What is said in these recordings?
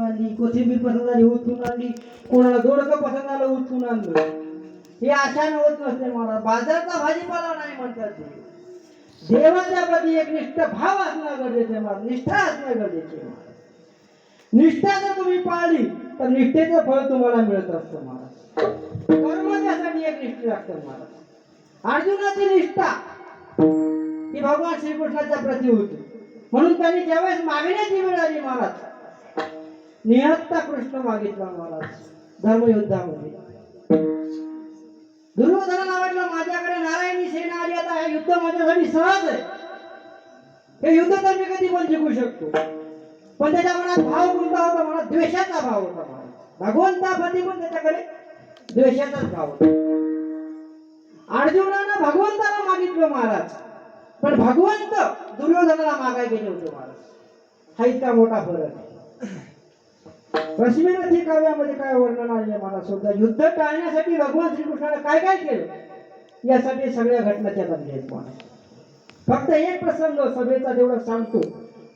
आणली, कोथिंबीर पसंत आली उचलून आणली, कोणाला दोडकं पसंत आलं उचलून आणलं. हे आशा होत नसते महाराज. बाजारचा भाजीपाला नाही म्हणतात ते. देवाच्या प्रती एक निष्ठ भाव असणं गरजेचे महाराज, निष्ठा असणं गरजेचे महाराज. निष्ठा जर तुम्ही पाळली तर निष्ठेचं फळ तुम्हाला मिळत असतं महाराज. कर्म त्यासाठी एक निष्ठ लागतं महाराज. अर्जुनाची निष्ठा ही भगवान श्रीकृष्णाच्या प्रती होती. म्हणून त्यांनी ज्यावेळेस मागण्याची वेळ आली महाराज, निहत्ता कृष्ण मागितला महाराज धर्मयुद्धामध्ये. दुर्योधनाला वाटलं माझ्याकडे नारायणी सेना आली, आता हे युद्ध माझ्यासाठी सहज आहे, हे युद्ध तर मी कधी पण जिंकू शकतो. पण त्याच्या मनात भाव कोणता होता? मनात द्वेषाचा भाव होता महाराज. भगवंताप्रती पण त्याच्याकडे द्वेषाचाच भाव होता. अर्जुनानं भगवंताला मागितलं महाराज, पण भगवंत दुर्योधनाला मागायला गेले होते महाराज. हा इतका मोठा फरक आहे. रश्मिरथी काव्यामध्ये काय वर्णन आहे महाराज? सुद्धा युद्ध टाळण्यासाठी भगवान श्रीकृष्णाने काय काय केलं यासाठी सगळ्या घटना त्यात आहेत महाराज. फक्त एक प्रसंग सभेचा तेवढा सांगतो,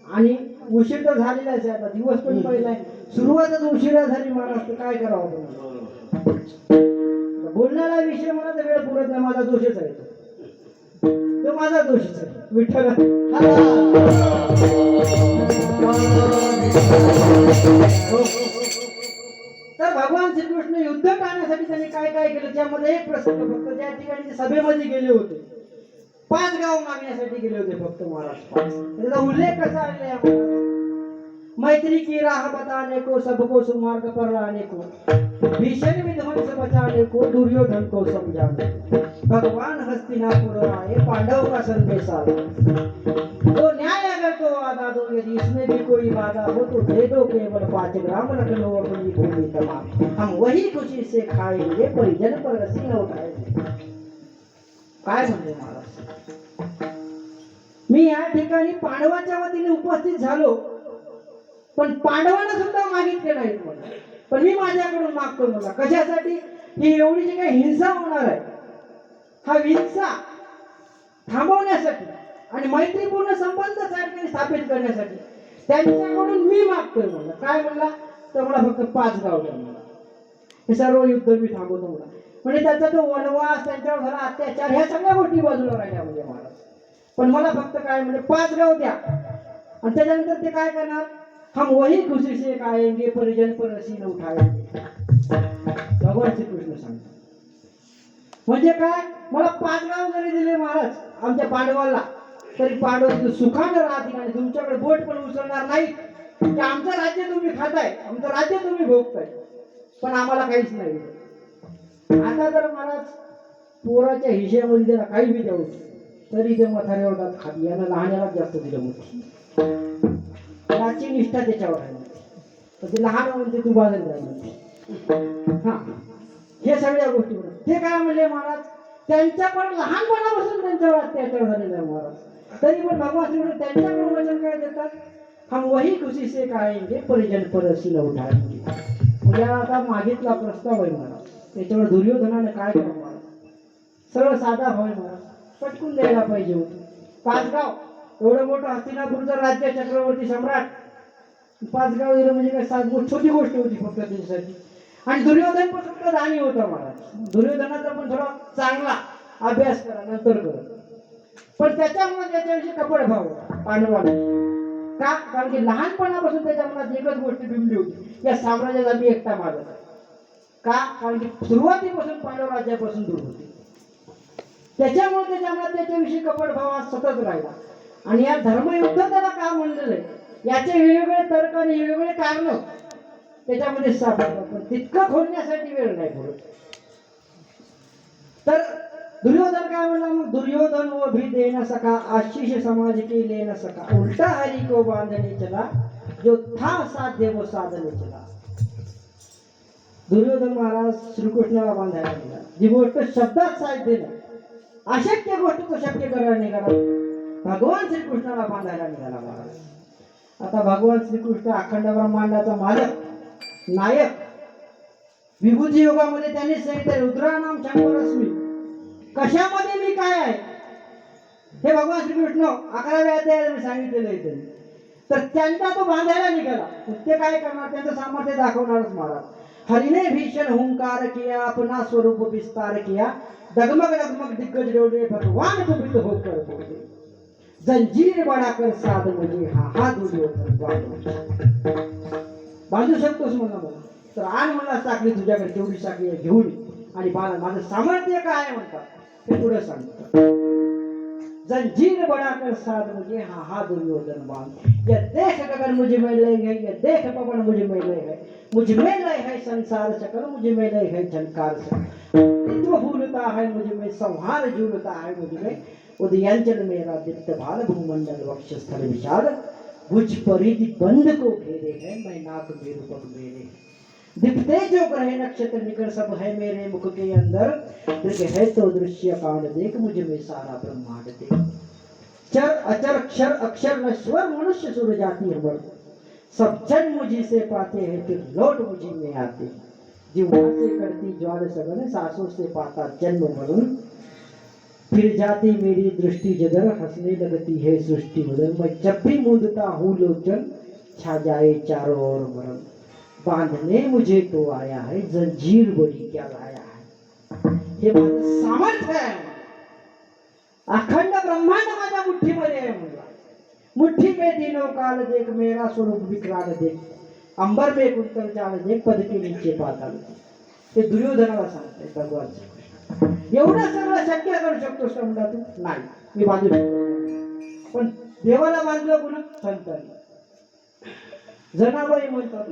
आणि उशीर तर झालेलाच आहे. आता दिवस पण पहिलाय, सुरुवातच उशिरा झाली महाराज, तर काय करावं? बोलण्याला विषय मला तर वेळ पुरत नाही. माझा दोषच आहे तो माझा दोषच आहे. विठ्ठल तर भगवान श्रीकृष्ण युद्ध टाळण्यासाठी त्यांनी काय काय केलं त्यामध्ये एक प्रसंग फक्त. ज्या ठिकाणी ते सभेमध्ये गेले होते, 5 गाव मागण्यासाठी गेले होते फक्त महाराज. त्याचा उल्लेख कसा आलेला? मैत्री की राह बताने को, सबको सुमार्ग पर लाने को, भीषण विध्वंस बचाने को, दुर्योधन को समझाने, भगवान हस्तिनापुर आए, पांडव का संदेश आया, तो न्याय अगर तो वादा दो, यदि इसमें भी कोई बाधा हो तो दे दो केवल 5 ग्राम, रख लो अपनी भूमि तमाम, हम वही खुशी से खाएंगे, परिजन पर रसी न उठाएंगे. काय म्हणते महाराज? मी या ठिकाणी पांडवाच्या वतीने उपस्थित झालो, पण पांडवांना सुद्धा मागितले नाहीत मला, पण मी माझ्याकडून मागतो मला. कशासाठी? ही एवढी जी काही हिंसा होणार आहे, हा हिंसा थांबवण्यासाठी आणि मैत्रीपूर्ण संबंध स्थापित करण्यासाठी त्यांच्याकडून मी मागतोय मला. काय म्हणला? तर मला फक्त 5 गाव द्या मला, हे सर्व युद्ध मी थांबवतो मला. म्हणजे त्याचा तो वनवास, त्यांच्यावर झाला अत्याचार, ह्या सगळ्या गोष्टी बाजूला राहिल्या म्हणजे महाराज. पण मला फक्त काय म्हणजे 5 गाव द्या, आणि त्याच्यानंतर ते काय करणार? हम वही खुशी से खाएंगे, परिजन पर रसी न उठाएंगे. भगवान श्रीकृष्ण सांगतात. म्हणजे काय? मला 5 गाव जरी दिले महाराज आमच्या पांडवाला, तरी पांडव सुखानं राहतील आणि तुमच्याकडे बोट पण उसळणार नाही की आमचं राज्य तुम्ही खाताय, आमचं राज्य तुम्ही भोगताय, पण आम्हाला काहीच नाही. आता जर महाराज पोराच्या हिशेमध्ये त्याला काही बी द्यावं तरी ते म्हाताऱ्यावर जात खाली, यांना लहाण्याला जास्त दिलं होतं. त्याची निष्ठा त्याच्यावर आहे. ते लहान म्हणते तू बाजूला जाईल. हा, हे सगळ्या गोष्टी ते काय म्हणले महाराज? त्यांच्या पण लहानपणापासून त्यांच्यावर अत्याचार झालेला आहे महाराज, तरी पण भगवान श्रीकृष्ण त्यांच्याकडून वचन काय देतात? हम वही खुशी से खाएंगे, परिजन पर रसी न उठाएंगे. म्हणजे आता मागितला प्रस्ताव आहे महाराज, त्याच्यावर दुर्योधनाने काय करावं महाराज? सरळ साधा भाव महाराज, पटकून द्यायला पाहिजे होतं. 5 गाव, एवढं मोठं हस्तिनापूरचं राज्य, चक्रवर्ती सम्राट, 5 गाव दिलं म्हणजे काय छोटी गोष्ट होती फक्त त्याच्यासाठी. आणि दुर्योधन पण फक्त दानी होता महाराज. दुर्योधनाचा पण थोडा चांगला अभ्यास करा नंतर करा, पण त्याच्यामुळे त्याच्याविषयी कपड भाव होता पांडवाला. का? कारण की लहानपणापासून त्याच्या मनात एकच गोष्ट बिंबली होती, या साम्राज्याचा मी एकटा मालक आहे. का? कारण की सुरुवातीपासून पांडव राज्यापासून दूर होते, त्याच्यामुळे त्याच्या मनात त्याच्याविषयी कपड भाव सतत राहिला. आणि या धर्मयुद्ध त्याला का म्हणलेलं आहे, याचे वेगवेगळे तर्क आणि वेगवेगळे कारण त्याच्यामध्ये सापडतात, पण तितकं खोलण्यासाठी वेळ नाही पुरत. तर दुर्योधन काय म्हणला मग? दुर्योधन वो भी दे न सका, आशीष समाज के ले न सका, उल्टा हरि को बांधने चला, जो था साध्य वो साधने चला. दुर्योधन महाराज श्रीकृष्णाला बांधायला गेला. जी गोष्ट शब्दात साध्य नाही, अशक्य गोष्ट तो शक्य करायला निघाला, भगवान श्रीकृष्णाला बांधायला निघाला महाराज. आता भगवान श्रीकृष्ण अखंड ब्रह्मांडाचा मालक, नायक, विभूती योगामध्ये त्यांनी सांगितलं रुद्रानाम शंकरस्मी, कशामध्ये मी काय आहे हे भगवान श्रीकृष्ण 11व्या अध्यायात सांगितलेलं आहे. तर त्यांचा तो बांधायला निघाला. ते काय करणार, त्यांचं सामर्थ्य दाखवणारच महाराज. हरिने भीषण हुंकार किया, अपना स्वरूप विस्तार किया, डगमग डगमग दिग्गज डोले, भगवान कुपित होकर बोले, जंजीर बनाकर साध मुझे, हा दुर्योधन बांधू शकतोस म्हणा मला, तर आण म्हणला साखळी तुझ्याकडे, तेवढी साखळी घेऊन आणि बाळा माझं सामर्थ्य काय म्हणतात ते पुढे सांगतात. जंजीर बनाकर साध मुझे, हा दुर्योधन बांध, यह देख गगन मुझे में लय है, यह देख पवन मुझे में लय है, मुझ में लय है संसार सकल, मुझे में लय है झंकार सकल, तो भूलता है मुझे में संहार झूलता है मुझे में, उदयांचल मेरा दीप्त भाल, भूमंडल वक्षस्थल विशाल, भुज परिधि बंध को घेरे है, मैं नाक निरूपक मेरे, दिखते जो ग्रह नक्षत्र निकट सब है मेरे मुख के अंदर, दृश्य है तो दृश्य काल देख, मुझे में सारा ब्रह्मांड देख, चर अचर क्षर अक्षर नश्वर मनुष्य सुर जाति अमर, सब जन मुझी से पाते हैं फिर लौट मुझी में आते, जीवा से करती ज्वाल सगन, सांसों से पाता जन्म मरण, फिर जाती मेरी दृष्टि जदर, हंसने लगती है सृष्टि बदल, मैं जब भी मूंदता हूँ लोचन, छा जाए चारों ओर मरण, बांधने मुझे तो आया है, जंजीर बड़ी क्या लाया है, हे माझं सामर्थ्य आहे, अखंड ब्रह्मांड माझ्या मुठ्ठीमध्ये आहे म्हणला, मुट्ठी में दिनों काल देख, मेरा स्वरूप विकराल देख, अंबर में कुंतल चाल देख, पद के नीचे पाताल, ते दुर्योधनाला सांगते भगवान श्रीकृष्ण. एवढं सगळं शक्य करू शकतोस का म्हणला तू, नाही मी बांधू शकतो, पण देवाला बांधलं पुन्हा संतांनी. जनाबाई म्हणतात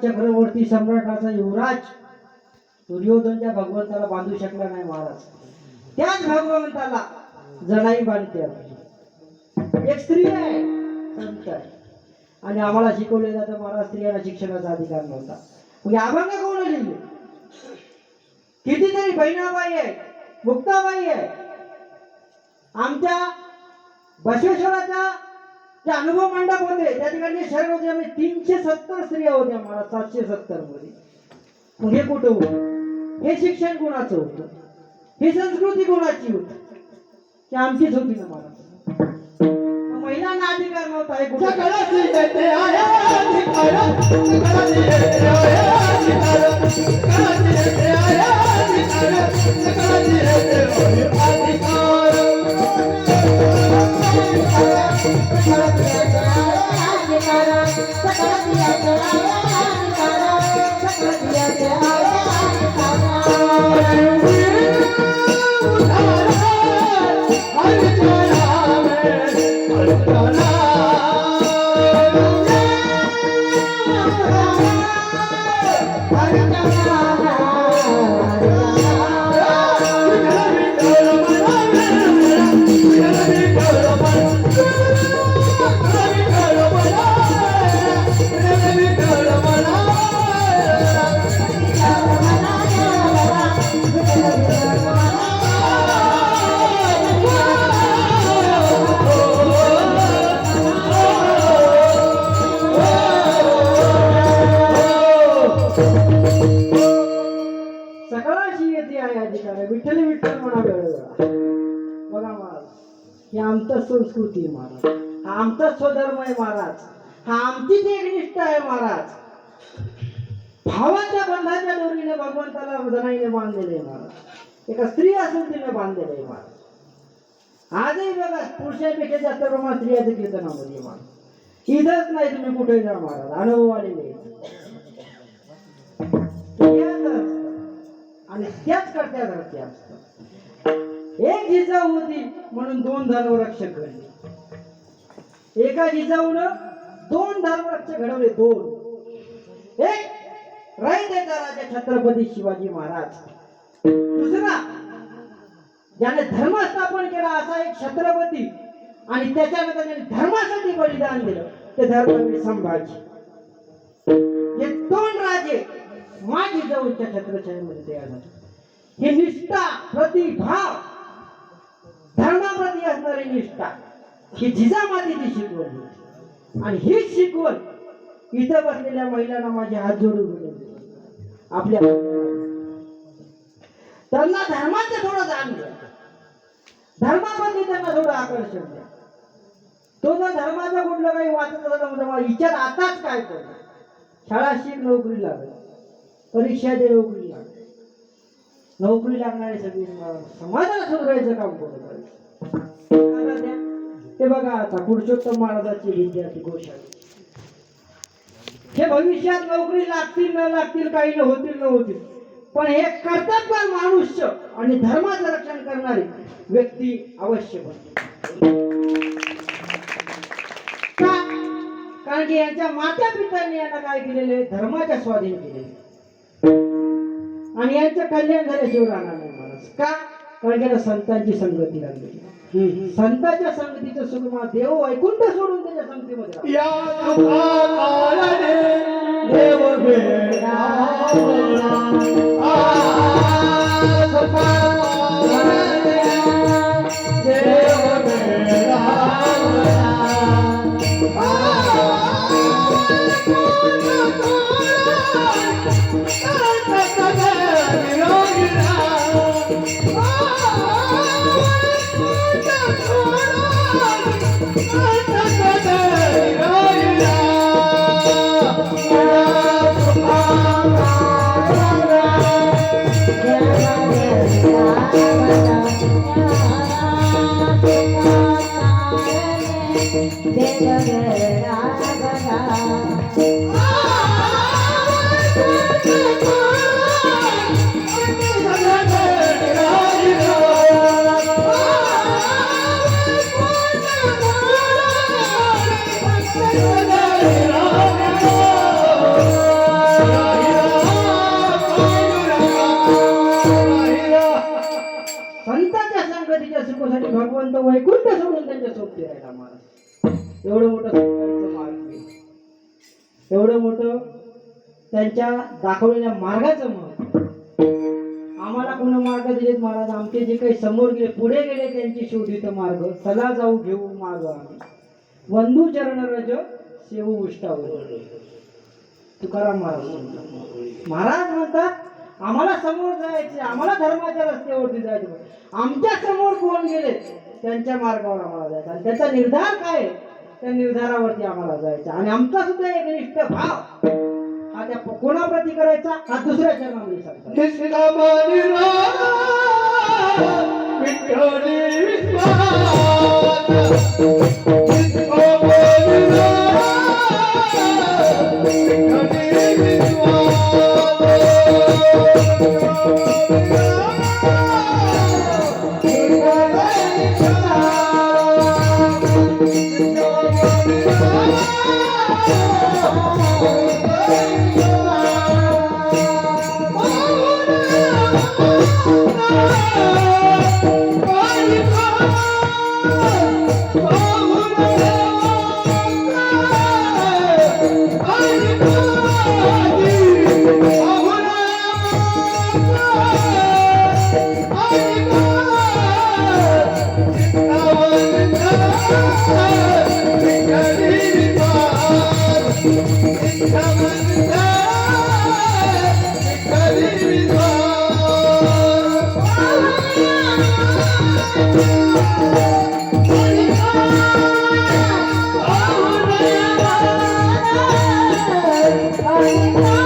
चक्रवर्ती सम्राटाचा युवराज दुर्योधनच्या भगवंताला बांधू शकला नाही महाराज. त्याच भगवंताला जनाई बांधते आपली. एक स्त्री आहे, संत आहे, आणि आम्हाला शिकवले जातं महाराज स्त्रियांना शिक्षणाचा अधिकार नव्हता. म्हणजे अभंग कोण लिहिले, कितीतरी बहिणाबाई आहे, मुक्ताबाई आहे. आमच्या बसवेश्वराच्या जे अनुभव मंडप होते त्या ठिकाणी शहर होते, आम्ही 370 स्त्रिया होत्या मला 770 मध्ये. मग हे कुठं होतं, हे शिक्षण कोणाचं होतं, ही संस्कृती कोणाची होती, की आमचीच होती ना मला. महिलांना अधिकार नव्हता. हे कुठं Hare विठ्ठल म्हणा वेळोवेळा. बघा महाराज, ही आमचाच संस्कृती आहे महाराज, हा आमचाच स्वधर्म आहे महाराज, हा आमचीच एक निष्ठा आहे महाराज. भावाच्या बंधाच्या दोरीने भगवंताला जनाईने बांधलेले आहे महाराज, एका स्त्री असून तिने बांधलेले आहे महाराज. आजही बघा पुरुषांपेक्षा जास्त प्रमाणात स्त्रियाचं कीर्तनामध्ये महाराज. इथंच नाही, तुम्ही कुठे जा महाराज, अनुभव आलेले आणि त्याच करत्या धरत्या असतात. एक जिजाऊ होती म्हणून दोन धर्मरक्षक घडले. एका जिजाऊनं दोन धर्मरक्षक घडवले, दोन. एक रायगडचा राजा छत्रपती शिवाजी महाराज, दुसरा ज्याने धर्म स्थापन केला असा एक छत्रपती, आणि त्याच्यानंतर त्यांनी धर्मासाठी बलिदान दिलं ते धर्मवीर संभाजी. हे दोन राजे माझी जवळच्या छत्रछायेमध्ये तयार झाले. ही निष्ठा, प्रतिभाव, धर्माप्रती असणारी निष्ठा ही जिजामातीची शिकवण होती. आणि हीच शिकवण इथं बसलेल्या महिलांना माझे हात जोडून विनंती, आपल्या त्यांना धर्माचं थोडं जाण द्या, धर्माप्रती त्यांना थोडं आकर्षण द्या. तो जर धर्माचा कुठलं काही वाचत असला विचार आताच काय करतो, शाळा शिक, नोकरी लागेल, परीक्षा दे, नोकरी लागेल, नोकरी लागणारे सगळी समाजाला सुधारायचं काम करत. ते बघा आता पुरुषोत्तम महाराजांची विद्यार्थी गोशाळा, हे भविष्यात नोकरी लागतील न लागतील, काही न होतील न होतील, पण हे कर्तव्य मनुष्य आणि धर्माचं रक्षण करणारी व्यक्ती अवश्य बनते. का? कारण की यांच्या माता पित्यांनी यांना काय केलेले, धर्माच्या स्वाधीन केलेले, आणि यांचं कल्याण झाल्याशिवाय राहणार नाही महाराज. का? कारण की संतांची संगती लागली. संतांच्या संगतीचं सुख देव वैकुंठ सोडून त्याच्या संगतीमध्ये भगवंत वैकुंठ सोडून त्यांच्या सोबत राहिला महाराज. एवढं मोठं संतांचं मार्ग, एवढं मोठं त्यांच्या दाखवलेल्या मार्गाचं महत्व. आम्हाला कोण मार्ग दिलेत महाराज, आमचे जे काही समोर गेले, पुढे गेले, त्यांची शोधित मार्ग, चला जाऊ घेऊ मार्ग आम्ही, वंदू चरण रज सेवू उष्टावर. तुकाराम महाराज म्हणतात आम्हाला समोर जायचे, आम्हाला धर्माच्या रस्त्यावरती जायचं, आमच्या समोर कोण गेले त्यांच्या मार्गावर आम्हाला जायचं, आणि त्याचा निर्धार काय, त्या निर्धारावरती आम्हाला जायचं. आणि आमचा सुद्धा एक निष्ठ भाव हा त्या कोणाप्रती करायचा, हा दुसऱ्या चरणामध्ये सांगतात. Come on, पाहुण्या